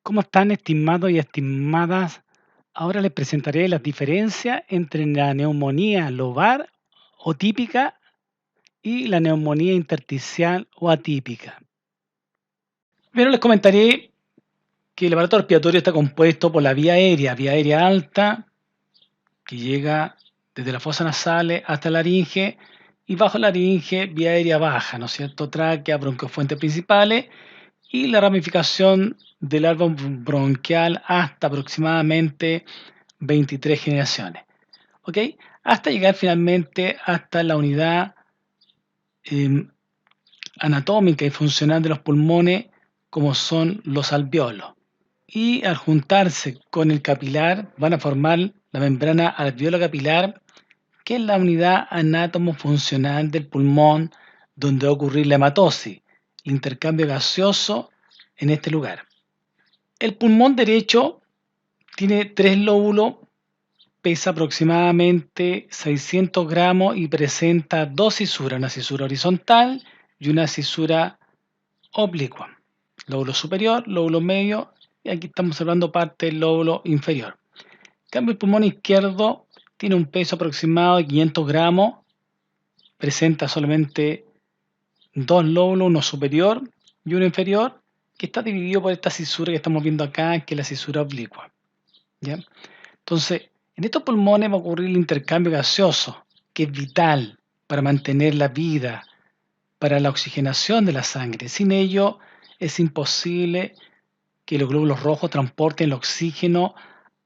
¿Cómo están, estimados y estimadas? Ahora les presentaré las diferencias entre la neumonía lobar o típica y la neumonía intersticial o atípica. Primero les comentaré que el aparato respiratorio está compuesto por la vía aérea alta, que llega desde las fosas nasales hasta la laringe, y bajo la laringe, vía aérea baja, ¿no es cierto? Tráquea, bronquiofuentes principales, y la ramificación del árbol bronquial hasta aproximadamente 23 generaciones, ¿ok? Hasta llegar finalmente hasta la unidad eh, anatómica y funcional de los pulmones, como son los alveolos. Y al juntarse con el capilar van a formar la membrana alveolo-capilar, que es la unidad anátomo-funcional del pulmón, donde va a ocurrir la hematosis, el intercambio gaseoso en este lugar. El pulmón derecho tiene 3 lóbulos, pesa aproximadamente 600 gramos y presenta dos cisuras, una cisura horizontal y una cisura oblicua. Lóbulo superior, lóbulo medio, y aquí estamos hablando parte del lóbulo inferior. En cambio, el pulmón izquierdo tiene un peso aproximado de 500 gramos, presenta solamente dos lóbulos, uno superior y uno inferior, que está dividido por esta cisura que estamos viendo acá, que es la cisura oblicua, ¿ya? Entonces, en estos pulmones va a ocurrir el intercambio gaseoso, que es vital para mantener la vida, para la oxigenación de la sangre. Sin ello, es imposible que los glóbulos rojos transporten el oxígeno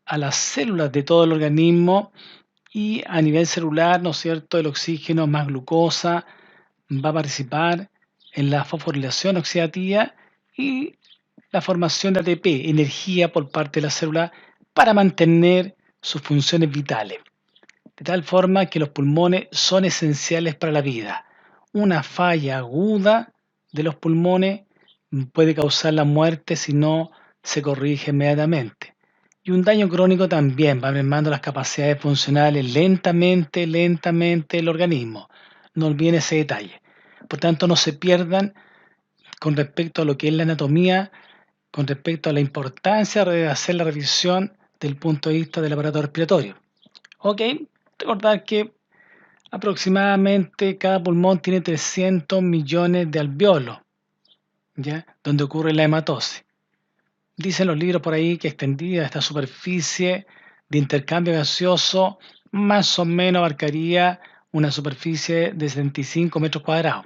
a las células de todo el organismo, y a nivel celular, ¿no es cierto?, el oxígeno más glucosa va a participar en la fosforilación oxidativa y la formación de ATP, energía por parte de la célula, para mantener sus funciones vitales. De tal forma que los pulmones son esenciales para la vida. Una falla aguda de los pulmones puede causar la muerte si no se corrige inmediatamente. Y un daño crónico también va mermando las capacidades funcionales lentamente el organismo. No olviden ese detalle. Por tanto, no se pierdan con respecto a lo que es la anatomía, con respecto a la importancia de hacer la revisión del punto de vista del aparato respiratorio. Ok, recordar que aproximadamente cada pulmón tiene 300 millones de alveolos, ¿ya? Donde ocurre la hematosis. Dicen los libros por ahí que extendida esta superficie de intercambio gaseoso más o menos abarcaría una superficie de 75 metros cuadrados.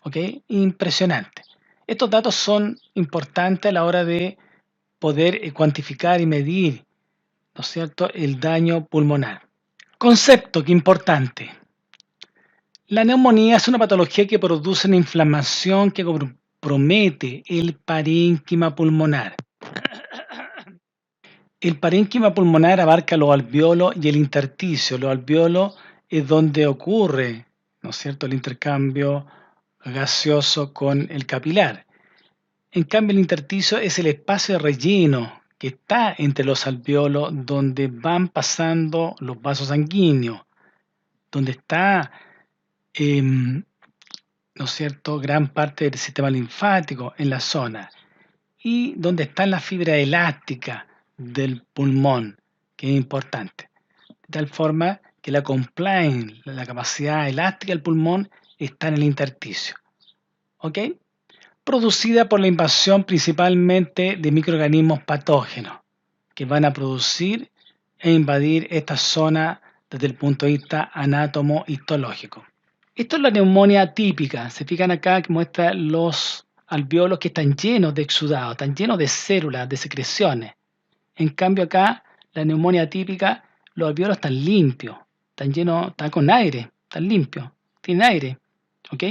¿Ok? Impresionante. Estos datos son importantes a la hora de poder cuantificar y medir, ¿no es cierto?, el daño pulmonar. Concepto que importante. La neumonía es una patología que produce una inflamación que compromete el parénquima pulmonar. El parénquima pulmonar abarca los alveolos y el intersticio. Los alveolos es donde ocurre, ¿no es cierto?, el intercambio gaseoso con el capilar. En cambio, el intersticio es el espacio de relleno que está entre los alveolos, donde van pasando los vasos sanguíneos, donde está, ¿no es cierto?, gran parte del sistema linfático en la zona, y donde está la fibra elástica del pulmón, que es importante. De tal forma que la compliance, la capacidad elástica del pulmón, está en el intersticio. ¿Ok? Producida por la invasión principalmente de microorganismos patógenos, que van a producir e invadir esta zona desde el punto de vista anátomo-histológico. Esto es la neumonía típica. Se fijan acá que muestra los alveolos que están llenos de exudados, están llenos de células, de secreciones. En cambio acá, la neumonía típica, los alveolos están limpios, están llenos, están con aire, están limpios, tienen aire, ¿ok?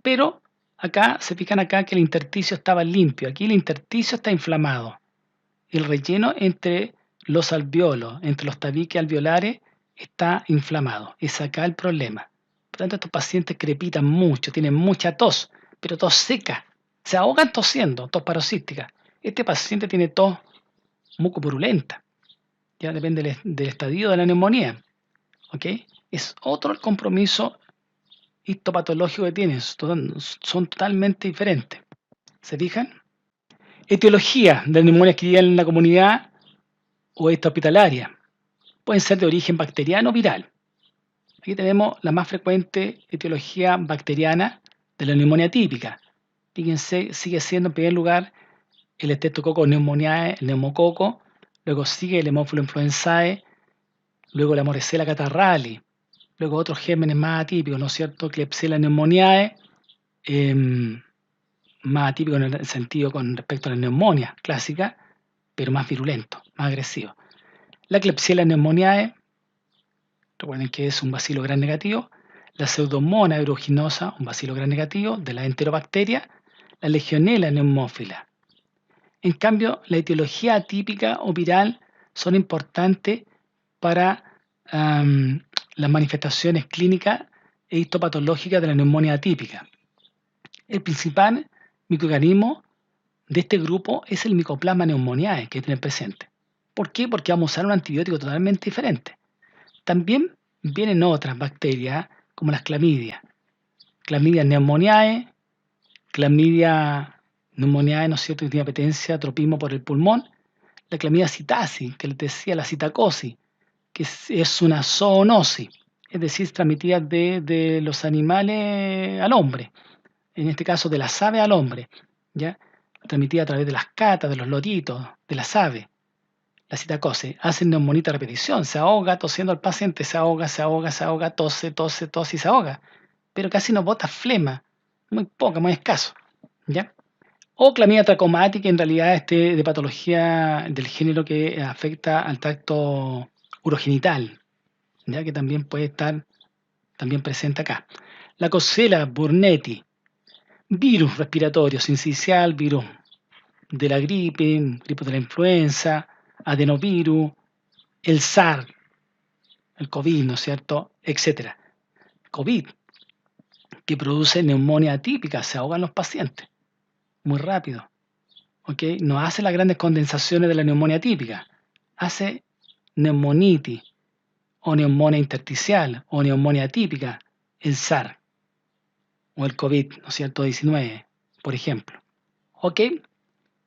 Pero acá, se fijan acá que el intersticio estaba limpio, aquí el intersticio está inflamado. El relleno entre los alveolos, entre los tabiques alveolares, está inflamado. Es acá el problema. Por tanto, estos pacientes crepitan mucho, tienen mucha tos, pero tos seca. Se ahogan tosiendo, tos paroxística. Este paciente tiene tos mucopurulenta. Ya depende del estadio de la neumonía. ¿Ok? Es otro el compromiso histopatológico que tienen. Son totalmente diferentes. ¿Se fijan? Etiología de neumonía adquirida en la comunidad o extrahospitalaria. Pueden ser de origen bacteriano o viral. Aquí tenemos la más frecuente etiología bacteriana de la neumonía típica. Fíjense, sigue siendo en primer lugar el Streptococcus pneumoniae, el neumococo, luego sigue el Haemophilus influenzae, luego la Morisella catarrhalis, luego otros gérmenes más atípicos, ¿no es cierto? Klebsiella pneumoniae, más atípico en el sentido con respecto a la neumonía clásica, pero más virulento, más agresivo. La Klebsiella pneumoniae, recuerden que es un bacilo gram negativo, la Pseudomonas aeruginosa, un bacilo gram negativo de la enterobacteria, la Legionella pneumófila. En cambio, la etiología atípica o viral son importantes para las manifestaciones clínicas e histopatológicas de la neumonía atípica. El principal microorganismo de este grupo es el Mycoplasma pneumoniae que tiene presente. ¿Por qué? Porque vamos a usar un antibiótico totalmente diferente. También vienen otras bacterias como las clamidias. Clamidia pneumoniae, clamidia pneumoniae, ¿no es cierto?, que tiene apetencia, tropismo por el pulmón. La clamidia citasi, que les decía, la citacosis, que es una zoonosis, es decir, transmitida de los animales al hombre, en este caso de las aves al hombre, ¿ya? Transmitida a través de las catas, de los lotitos, de las aves. La citacosis hace neumonita a repetición, se ahoga tosiendo al paciente, se ahoga, tose, tose, tose y se ahoga, pero casi no bota flema, muy poca, muy escaso, ¿ya? O clamidia trachomatis, que en realidad es de patología del género que afecta al tracto urogenital, ¿ya? Que también puede estar también presente acá. La Coxiella burnetii, virus respiratorio sincicial, virus de la gripe, gripe de la influenza, adenovirus, el SARS, el COVID, ¿no es cierto?, etcétera. COVID, que produce neumonía atípica, se ahogan los pacientes muy rápido. ¿Ok? No hace las grandes condensaciones de la neumonía típica, hace neumonitis o neumonía intersticial o neumonía típica, el SARS o el COVID, ¿no es cierto?, 19, por ejemplo. ¿Ok?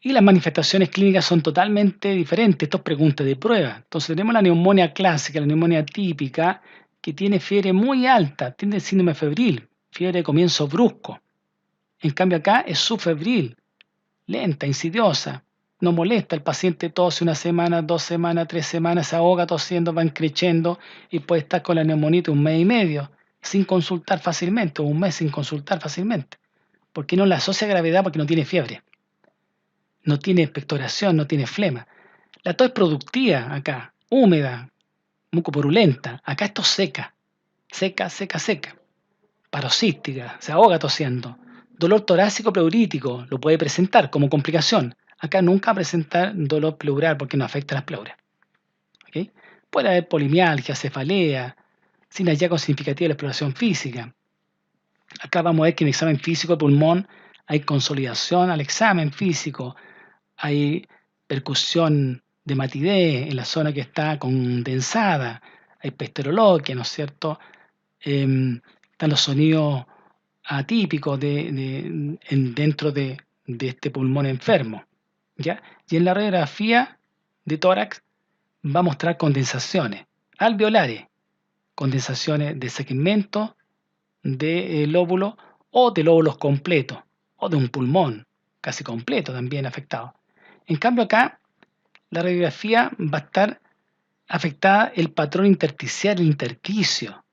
Y las manifestaciones clínicas son totalmente diferentes. Esto es pregunta de prueba. Entonces tenemos la neumonía clásica, la neumonía típica, que tiene fiebre muy alta, tiene síndrome febril, fiebre de comienzo brusco. En cambio acá es subfebril, lenta, insidiosa, no molesta, el paciente tose 1 semana, 2 semanas, 3 semanas, se ahoga tosiendo, va creciendo y puede estar con la neumonita 1 mes y medio sin consultar fácilmente, o 1 mes sin consultar fácilmente. ¿Por qué no la asocia a gravedad? Porque no tiene fiebre, no tiene expectoración, no tiene flema. La tos es productiva acá, húmeda, mucopurulenta. Acá esto seca, seca, seca, seca. Paroxística, se ahoga tosiendo. Dolor torácico pleurítico lo puede presentar como complicación. Acá nunca va a presentar dolor pleural porque no afecta a las pleuras. ¿Okay? Puede haber polimialgia, cefalea, sin hallazgo significativo de la exploración física. Acá vamos a ver que en el examen físico de pulmón hay consolidación al examen físico, hay percusión de matidez en la zona que está condensada, hay pesteroloquia, ¿no es cierto? Están los sonidos atípicos dentro de este pulmón enfermo, ¿ya? Y en la radiografía de tórax va a mostrar condensaciones alveolares, condensaciones de segmentos de lóbulos o de lóbulos completos, o de un pulmón casi completo también afectado. En cambio acá, la radiografía va a estar afectada el patrón intersticial, el intersticio,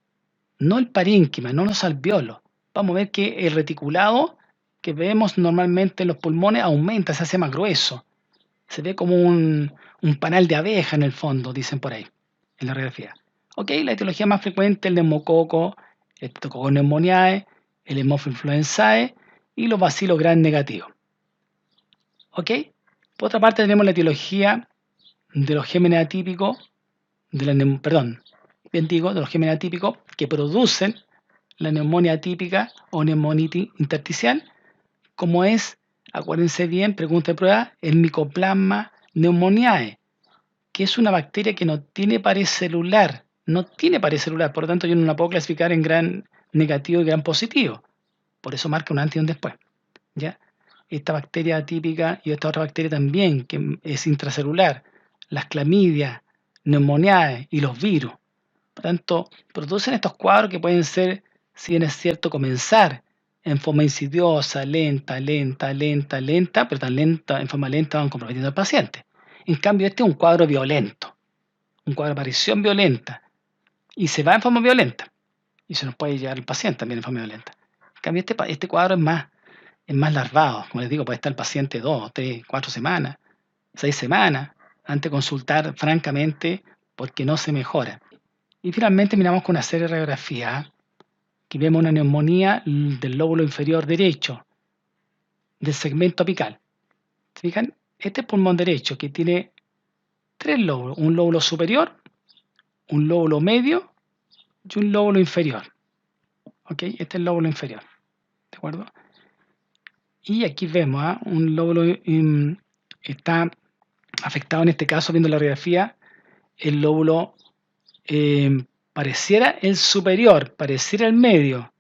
no el parénquima, no los alveolos. Vamos a ver que el reticulado que vemos normalmente en los pulmones aumenta, se hace más grueso. Se ve como un panal de abeja en el fondo, dicen por ahí, en la radiografía. Ok, la etiología más frecuente, el neumococo, el Streptococcus pneumoniae, el Haemophilus influenzae y los bacilos gram negativos. Ok, por otra parte tenemos la etiología de los gérmenes atípicos, de los gérmenes atípicos que producen la neumonía atípica o neumonitis intersticial, como es, acuérdense bien, pregunta de prueba, el Mycoplasma pneumoniae, que es una bacteria que no tiene pared celular, por lo tanto yo no la puedo clasificar en gran negativo y gran positivo, por eso marca un antes y un después, ¿ya? esta bacteria atípica y esta otra bacteria también, que es intracelular, las clamidias, neumoniae y los virus. Por tanto, producen estos cuadros que pueden ser, si bien es cierto, comenzar en forma insidiosa, lenta, pero tan lenta, en forma lenta van comprometiendo al paciente. En cambio, este es un cuadro violento, un cuadro de aparición violenta, y se va en forma violenta, y se nos puede llevar el paciente también en forma violenta. En cambio, este cuadro es más larvado, como les digo, puede estar el paciente 2, 3, 4 semanas, 6 semanas, antes de consultar francamente porque no se mejora. Y finalmente miramos con una serie de radiografías. Aquí vemos una neumonía del lóbulo inferior derecho, del segmento apical. ¿Se fijan? Este es el pulmón derecho que tiene 3 lóbulos, un lóbulo superior, un lóbulo medio y un lóbulo inferior. ¿Ok? Este es el lóbulo inferior. ¿De acuerdo? Y aquí vemos un lóbulo está afectado en este caso, viendo la radiografía, el lóbulo pareciera el superior, pareciera el medio,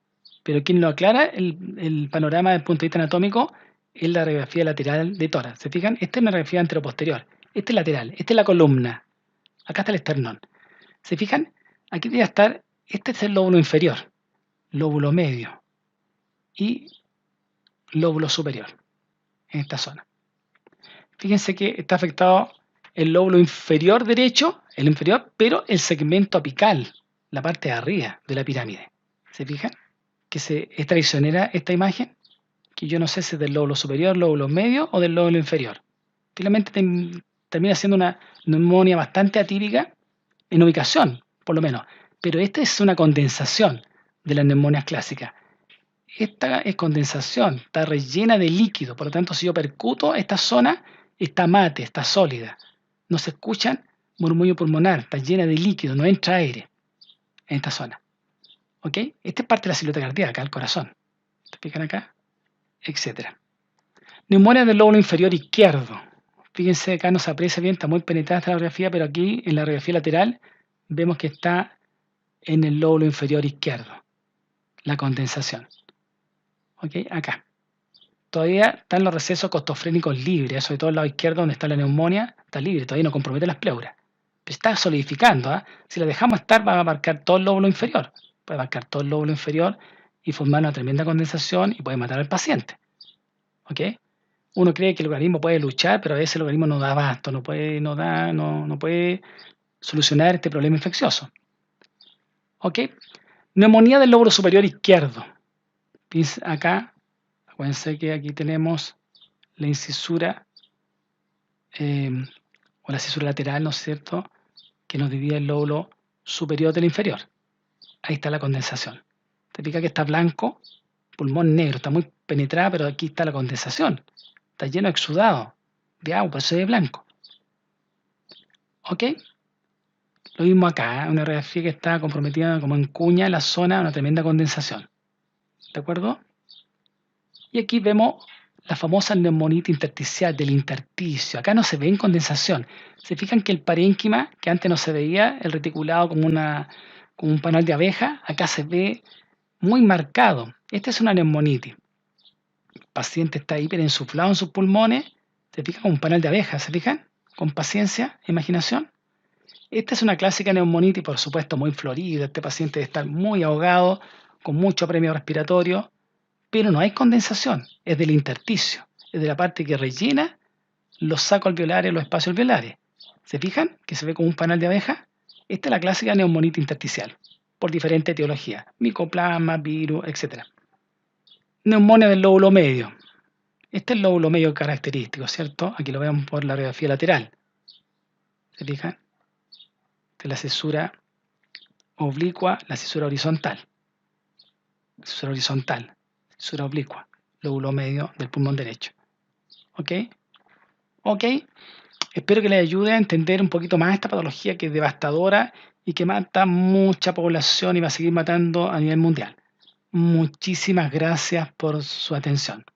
pero quien lo aclara el panorama desde el punto de vista anatómico es la radiografía lateral de tórax. ¿Se fijan? Esta es una radiografía anteroposterior, este es lateral, esta es la columna, acá está el esternón. ¿Se fijan? Aquí debería estar, este es el lóbulo inferior, lóbulo medio y lóbulo superior, en esta zona. Fíjense que está afectado el lóbulo inferior derecho, el inferior, pero el segmento apical, la parte de arriba de la pirámide. ¿Se fijan? Que es traicionera esta imagen, que yo no sé si es del lóbulo superior, lóbulo medio o del lóbulo inferior. Finalmente termina siendo una neumonía bastante atípica en ubicación, por lo menos. Pero esta es una condensación de las neumonias clásicas. Esta es condensación, está rellena de líquido, por lo tanto si yo percuto esta zona, está mate, está sólida. No se escuchan murmullo pulmonar, está llena de líquido, no entra aire en esta zona. ¿Ok? Esta es parte de la silueta cardíaca, el corazón. ¿Se fijan acá? Etcétera. Neumonía del lóbulo inferior izquierdo. Fíjense acá no se aprecia bien, está muy penetrada esta radiografía, pero aquí en la radiografía lateral vemos que está en el lóbulo inferior izquierdo, la condensación. ¿Ok? Acá. Todavía están los recesos costofrénicos libres, sobre todo el lado izquierdo donde está la neumonía, está libre, todavía no compromete las pleuras. Pero está solidificando, ¿eh? Si la dejamos estar va a abarcar todo el lóbulo inferior. Puede abarcar todo el lóbulo inferior y formar una tremenda condensación y puede matar al paciente. ¿Ok? Uno cree que el organismo puede luchar, pero a veces el organismo no da abasto, no puede solucionar este problema infeccioso. ¿Ok? Neumonía del lóbulo superior izquierdo. Acá, acuérdense que aquí tenemos la incisura o la cisura lateral, ¿no es cierto?, que nos divide el lóbulo superior del inferior. Ahí está la condensación. Te fijas que está blanco, pulmón negro, está muy penetrada, pero aquí está la condensación. Está lleno de exudado, de agua, por eso se ve blanco. ¿Ok? Lo mismo acá, una radiografía que está comprometida como en cuña la zona, una tremenda condensación. ¿De acuerdo? Y aquí vemos la famosa neumonitis intersticial del intersticio. Acá no se ve en condensación. Se fijan que el parénquima, que antes no se veía, el reticulado como un panal de abeja, acá se ve muy marcado. Esta es una neumonitis. El paciente está hiperinsuflado en sus pulmones. Se fijan como un panal de abeja, ¿se fijan? Con paciencia, imaginación. Esta es una clásica neumonitis, por supuesto, muy florida. Este paciente debe estar muy ahogado, con mucho apremio respiratorio, pero no hay condensación, es del intersticio, es de la parte que rellena los sacos alveolares, los espacios alveolares. ¿Se fijan? Que se ve como un panal de abeja. Esta es la clásica neumonitis intersticial, por diferentes etiologías, micoplasma, virus, etc. Neumonía del lóbulo medio. Este es el lóbulo medio característico, ¿cierto? Aquí lo vemos por la radiografía lateral. ¿Se fijan? Esta es la cisura oblicua, la cisura horizontal. Cisura horizontal, cisura oblicua, lóbulo medio del pulmón derecho. ¿Ok? ¿Ok? Espero que les ayude a entender un poquito más esta patología que es devastadora y que mata mucha población y va a seguir matando a nivel mundial. Muchísimas gracias por su atención.